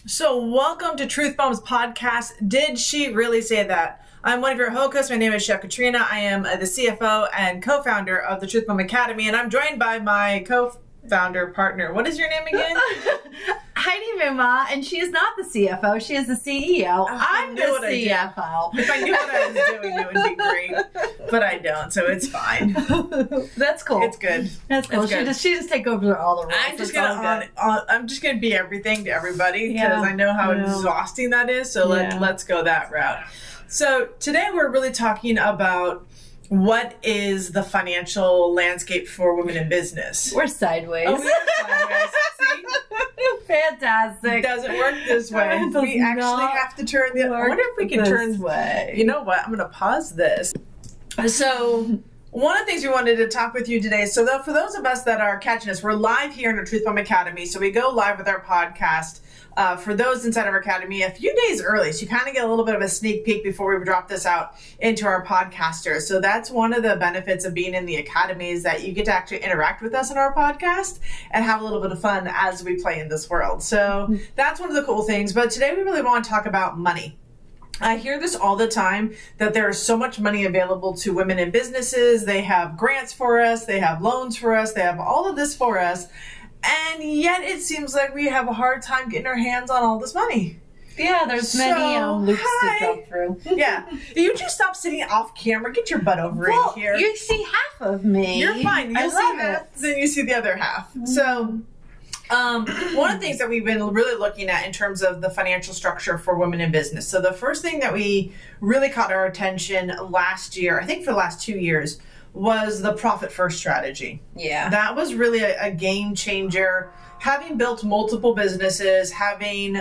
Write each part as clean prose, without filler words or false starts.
So welcome to Truth Bomb's podcast. Did she really say that? I'm one of your hosts. My name is Chef Katrina. I am the CFO and co-founder of the Truth Bomb Academy, and I'm joined by my co-founder partner. What is your name again? Heidi Muma, and she is not the CFO. She is the CEO. I'm the CFO. If I knew what I was doing, it would be great, but I don't, so it's fine. That's cool. It's good. That's cool. She just take over all the roles. I'm just gonna be everything to everybody because I know how exhausting that is. So let's go that route. So today we're really talking about what is the financial landscape for women in business. We're sideways. Oh, we are sideways. See? Fantastic. It doesn't work this way. We actually have to turn the. I wonder if we can turn this way. You know what? I'm going to pause this. So one of the things we wanted to talk with you today. So for those of us that are catching us, we're live here in the Truth Bomb Academy. So we go live with our podcast. For those inside of our academy, a few days early. So you kind of get a little bit of a sneak peek before we drop this out into our podcasters. So that's one of the benefits of being in the academy is that you get to actually interact with us in our podcast and have a little bit of fun as we play in this world. So that's one of the cool things. But today we really want to talk about money. I hear this all the time that there is so much money available to women in businesses. They have grants for us. They have loans for us. They have all of this for us. And yet it seems like we have a hard time getting our hands on all this money. Yeah, there's many loops to jump through. Yeah. You just stop sitting off camera. Get your butt over in here. You see half of me. You're fine. You'll see half, then you see the other half. Mm-hmm. So one of the things that we've been really looking at in terms of the financial structure for women in business. So the first thing that we really caught our attention last year, I think for the last 2 years, was the profit first strategy. Yeah. That was really a game changer. Having built multiple businesses, having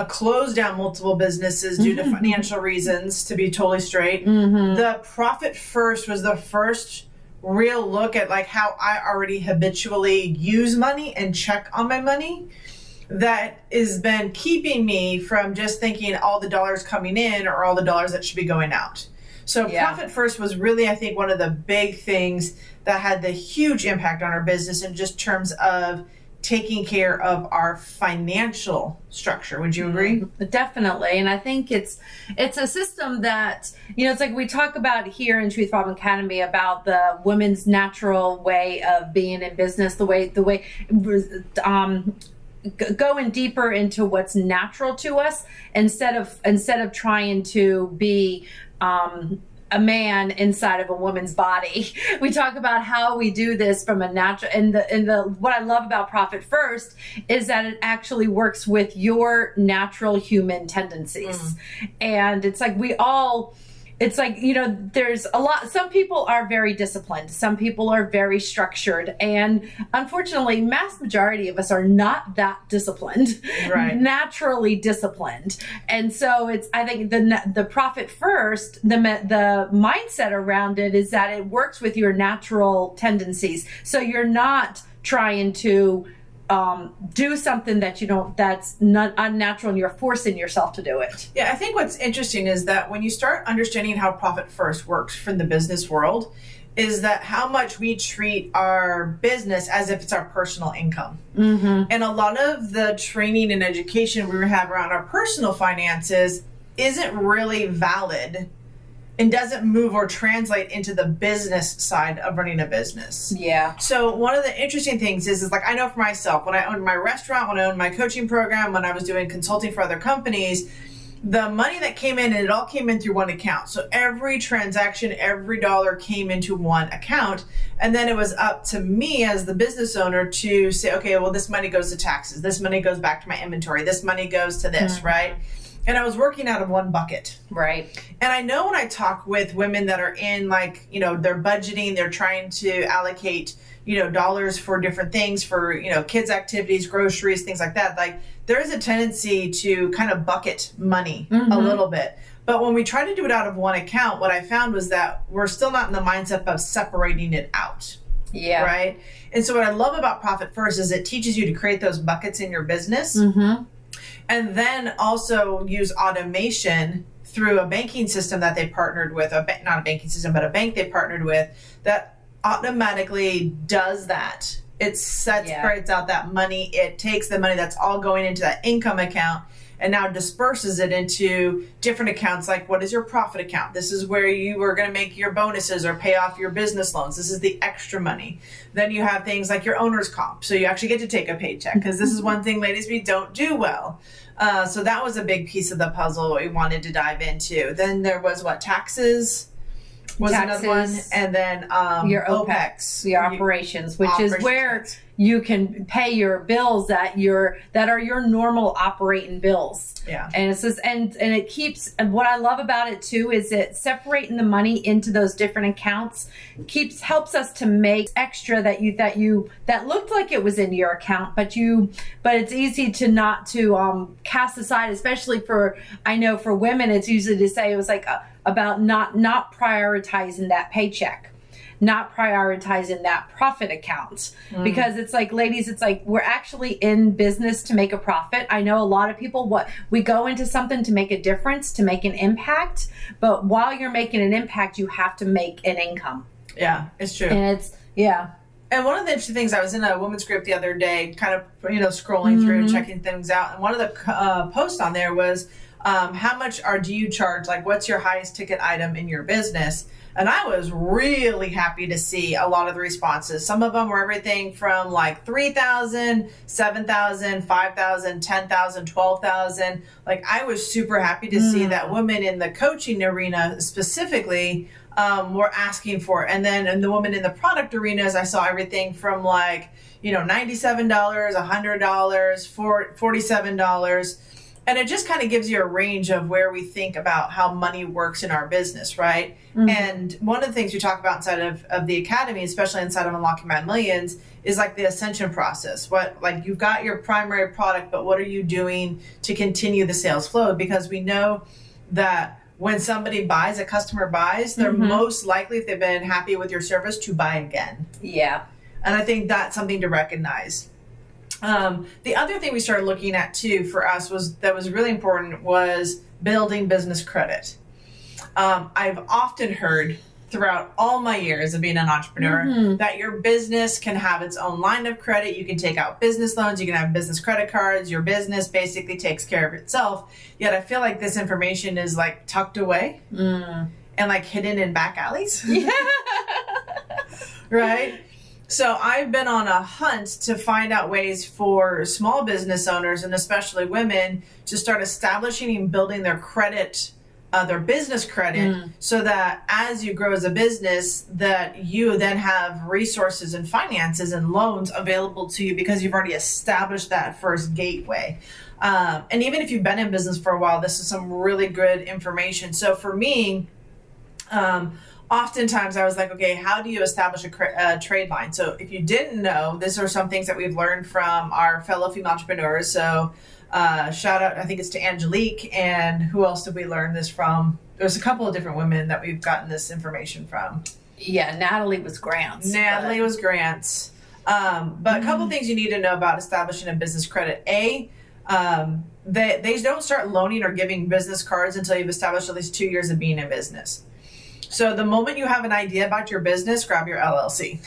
closed down multiple businesses due to financial reasons, to be totally straight, the profit first was the first real look at like how I already habitually use money and check on my money. That has been keeping me from just thinking all the dollars coming in or all the dollars that should be going out. So profit first was really, I think, one of the big things that had the huge impact on our business in just terms of taking care of our financial structure. Would you agree? Definitely. And I think it's a system that, it's like we talk about here in Truth Bomb Academy about the women's natural way of being in business, the way going deeper into what's natural to us instead of trying to be a man inside of a woman's body. We talk about how we do this from a natural, and what I love about Profit First is that it actually works with your natural human tendencies. And it's like there's a lot, some people are very disciplined. Some people are very structured. And unfortunately, mass majority of us are not that disciplined, naturally disciplined. And so I think the profit first, the mindset around it is that it works with your natural tendencies. So you're not trying to do something that's not unnatural and you're forcing yourself to do it. Yeah, I think what's interesting is that when you start understanding how profit first works from the business world, is that how much we treat our business as if it's our personal income. And a lot of the training and education we have around our personal finances isn't really valid and doesn't move or translate into the business side of running a business. Yeah. So one of the interesting things is like, I know for myself, when I owned my restaurant, when I owned my coaching program, when I was doing consulting for other companies, the money that came in, and it all came in through one account. So every transaction, every dollar came into one account. And then it was up to me as the business owner to say, okay, well, this money goes to taxes. This money goes back to my inventory. This money goes to this, right? And I was working out of one bucket. Right. And I know when I talk with women that are in they're budgeting, they're trying to allocate, dollars for different things for, kids' activities, groceries, things like that. Like there is a tendency to kind of bucket money a little bit. But when we try to do it out of one account, what I found was that we're still not in the mindset of separating it out. Yeah. Right. And so what I love about Profit First is it teaches you to create those buckets in your business. And then also use automation through a banking system that they partnered with, not a banking system, but a bank they partnered with that automatically does that It separates out that money. It takes the money that's all going into that income account and now disperses it into different accounts. Like, what is your profit account? This is where you are going to make your bonuses or pay off your business loans. This is the extra money. Then you have things like your owner's comp. So you actually get to take a paycheck, because this is one thing, ladies, we don't do well. So that was a big piece of the puzzle we wanted to dive into. Then there was taxes was another one. And then your OPEX, your operations, which is where you can pay your bills that are your normal operating bills. Yeah. And it's just, and it keeps, and what I love about it too is that separating the money into those different accounts helps us to make extra that looked like it was in your account, but it's easy to not to cast aside, especially I know for women, it's usually to say it was about not prioritizing that paycheck, not prioritizing that profit account, because it's like, ladies, it's like, we're actually in business to make a profit. I know a lot of people, we go into something to make a difference, to make an impact, but while you're making an impact, you have to make an income. Yeah, it's true. And And one of the interesting things, I was in a women's group the other day, kind of, scrolling through, checking things out. And one of the posts on there was, how much do you charge? Like, what's your highest ticket item in your business? And I was really happy to see a lot of the responses. Some of them were everything from like $3,000, $7,000, $5,000, $10,000, $12,000. Like, I was super happy to see that women in the coaching arena specifically were asking for it. And then in the women in the product arenas, I saw everything from like, $97, $100, $47. And it just kind of gives you a range of where we think about how money works in our business, right? Mm-hmm. And one of the things we talk about inside of the academy, especially inside of Unlocking My Millions, is like the ascension process. You've got your primary product, but what are you doing to continue the sales flow? Because we know that when somebody buys, a customer buys, they're most likely, if they've been happy with your service, to buy again. Yeah. And I think that's something to recognize. The other thing we started looking at too for us was really important was building business credit. I've often heard throughout all my years of being an entrepreneur that your business can have its own line of credit. You can take out business loans. You can have business credit cards. Your business basically takes care of itself. Yet I feel like this information is like tucked away and like hidden in back alleys. Yeah. Right? So I've been on a hunt to find out ways for small business owners, and especially women, to start establishing and building their credit, their business credit, so that as you grow as a business, that you then have resources and finances and loans available to you because you've already established that first gateway. And even if you've been in business for a while, this is some really good information. So for me, oftentimes I was like, okay, how do you establish a trade line? So if you didn't know, these are some things that we've learned from our fellow female entrepreneurs. So shout out, I think it's to Angelique, and who else did we learn this from? There's a couple of different women that we've gotten this information from. Yeah, Natalie was Grants. But a couple things you need to know about establishing a business credit. They don't start loaning or giving business cards until you've established at least 2 years of being in business. So the moment you have an idea about your business, grab your LLC,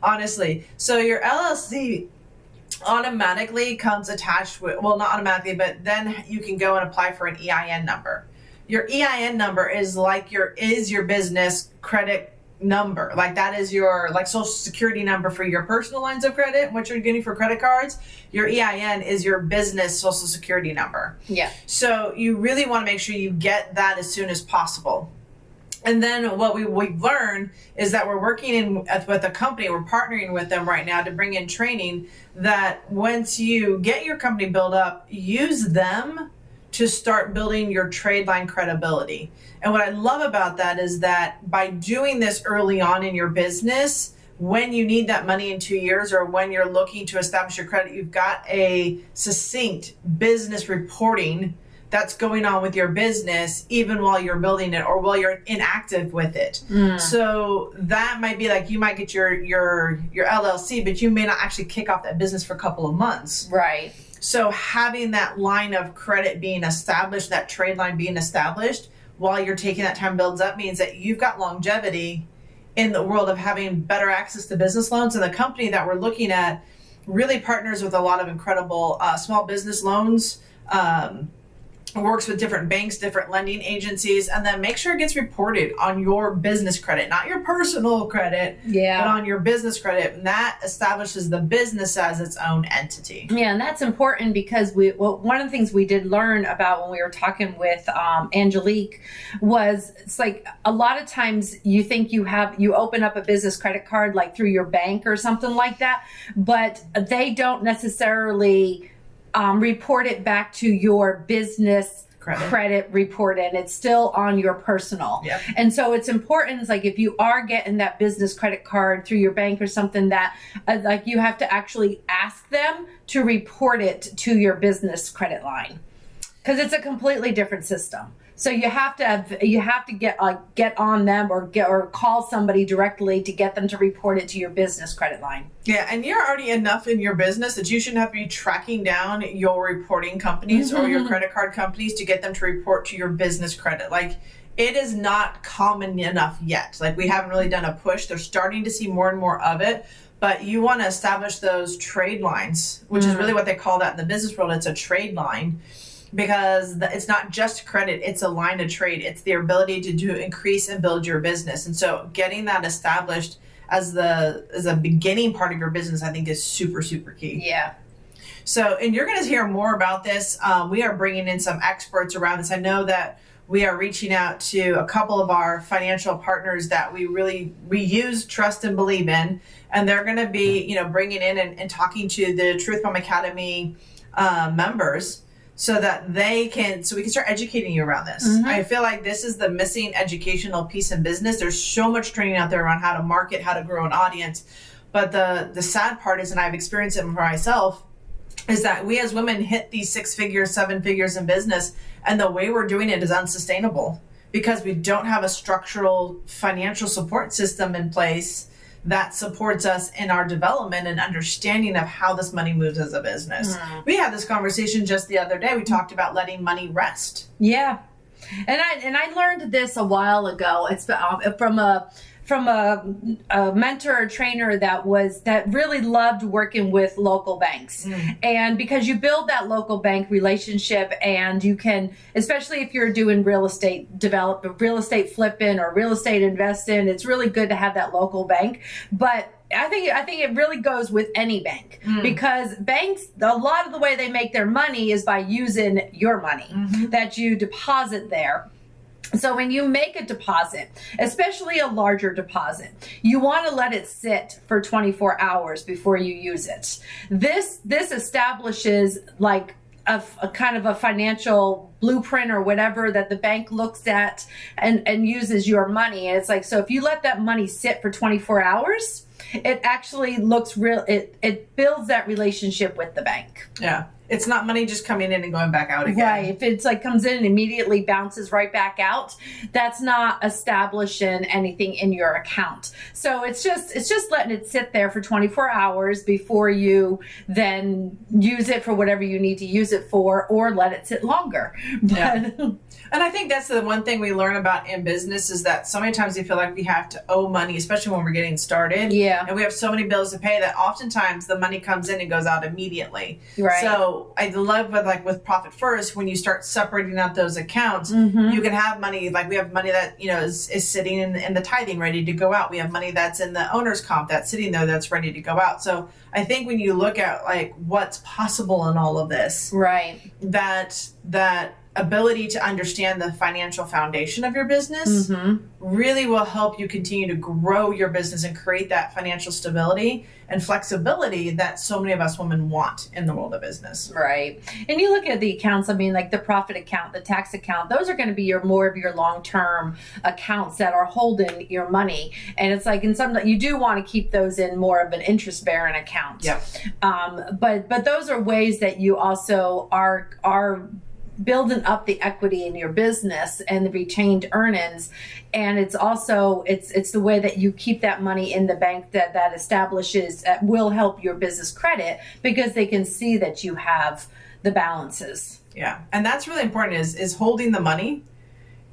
honestly. So your LLC automatically comes attached with, well, not automatically, but then you can go and apply for an EIN number. Your EIN number is your business credit number. Like, that is your social security number for your personal lines of credit, what you're getting for credit cards. Your EIN is your business social security number. Yeah. So you really want to make sure you get that as soon as possible. And then what we've learned is that we're working with a company, we're partnering with them right now to bring in training that once you get your company built up, use them to start building your trade line credibility. And what I love about that is that by doing this early on in your business, when you need that money in 2 years or when you're looking to establish your credit, you've got a succinct business reporting that's going on with your business, even while you're building it or while you're inactive with it. So that might be like, you might get your LLC, but you may not actually kick off that business for a couple of months. Right. So having that line of credit being established, that trade line being established while you're taking that time builds up, means that you've got longevity in the world of having better access to business loans. And the company that we're looking at really partners with a lot of incredible small business loans, works with different banks, different lending agencies, and then make sure it gets reported on your business credit, not your personal credit, but on your business credit. And that establishes the business as its own entity. Yeah, and that's important because one of the things we did learn about when we were talking with Angelique was it's like a lot of times you think you open up a business credit card like through your bank or something like that, but they don't necessarily report it back to your business credit report, and it's still on your personal. Yep. And so it's important, like if you are getting that business credit card through your bank or something, that like you have to actually ask them to report it to your business credit line, because it's a completely different system. So you have to get on them or call somebody directly to get them to report it to your business credit line. Yeah, and you're already enough in your business that you shouldn't have to be tracking down your reporting companies or your credit card companies to get them to report to your business credit. Like, it is not common enough yet. Like, we haven't really done a push. They're starting to see more and more of it. But you want to establish those trade lines, which is really what they call that in the business world. It's a trade line. Because it's not just credit, it's a line of trade. It's the ability to increase and build your business. And so getting that established as a beginning part of your business, I think is super, super key. Yeah. So, and you're going to hear more about this. We are bringing in some experts around this. I know that we are reaching out to a couple of our financial partners that we use, trust, and believe in. And they're going to be, bringing in and talking to the Truth Bomb Academy members, so that we can start educating you around this. I feel like this is the missing educational piece in business. There's so much training out there around how to market, how to grow an audience. But the sad part is, and I've experienced it for myself, is that we as women hit these 6 figures, 7 figures in business, and the way we're doing it is unsustainable because we don't have a structural financial support system in place that supports us in our development and understanding of how this money moves as a business. We had this conversation just the other day. We talked about letting money rest. Yeah. And I learned this a while ago. It's from a mentor or trainer that really loved working with local banks. And because you build that local bank relationship, and you can, especially if you're doing real estate flipping or real estate investing, it's really good to have that local bank. But I think it really goes with any bank, because banks, a lot of the way they make their money is by using your money that you deposit there. So when you make a deposit, especially a larger deposit, you want to let it sit for 24 hours before you use it. This establishes like a kind of a financial blueprint or whatever that the bank looks at and uses your money. And it's like, so if you let that money sit for 24 hours, it actually looks real. It builds that relationship with the bank. Yeah. It's not money just coming in and going back out again. Right. If it's like comes in and immediately bounces right back out, that's not establishing anything in your account. So it's just letting it sit there for 24 hours before you then use it for whatever you need to use it for, or let it sit longer. Yeah. And I think that's the one thing we learn about in business is that so many times we feel like we have to owe money, especially when we're getting started. Yeah. And we have so many bills to pay that oftentimes the money comes in and goes out immediately. Right. So I love with Profit First, when you start separating out those accounts, you can have money, like we have money that, is sitting in the tithing ready to go out. We have money that's in the owner's comp that's sitting there that's ready to go out. So I think when you look at like what's possible in all of this, right, that ability to understand the financial foundation of your business really will help you continue to grow your business and create that financial stability and flexibility that so many of us women want in the world of business. Right. And you look at the accounts, I mean, like the profit account, the tax account, those are going to be more of your long-term accounts that are holding your money. And it's like, in some, you do want to keep those in more of an interest-bearing account. Yep. But those are ways that you also are building up the equity in your business and the retained earnings. And it's also, it's the way that you keep that money in the bank that establishes, will help your business credit, because they can see that you have the balances. Yeah. And that's really important is holding the money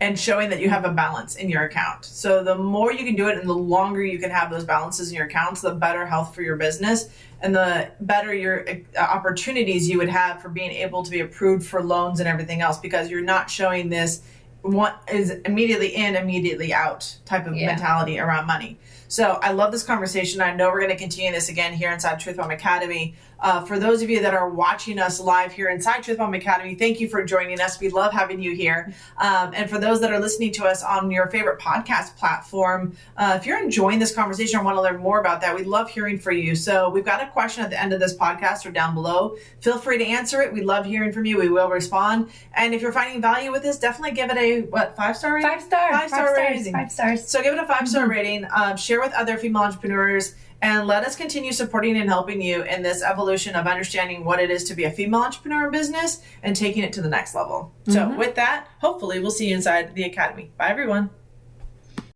and showing that you have a balance in your account. So the more you can do it and the longer you can have those balances in your accounts, the better health for your business and the better your opportunities you would have for being able to be approved for loans and everything else, because you're not showing this what is immediately in, immediately out type of mentality around money. So I love this conversation. I know we're going to continue this again here inside Truth Bomb Academy. For those of you that are watching us live here inside Truth Bomb Academy, thank you for joining us. We love having you here. And for those that are listening to us on your favorite podcast platform, if you're enjoying this conversation or want to learn more about that, we'd love hearing from you. So we've got a question at the end of this podcast or down below. Feel free to answer it. We'd love hearing from you. We will respond. And if you're finding value with this, definitely give it a, 5-star rating? 5-star rating. 5 stars. So give it a 5-star rating. Share with other female entrepreneurs, and let us continue supporting and helping you in this evolution of understanding what it is to be a female entrepreneur in business and taking it to the next level. So with that, hopefully we'll see you inside the Academy. Bye, everyone.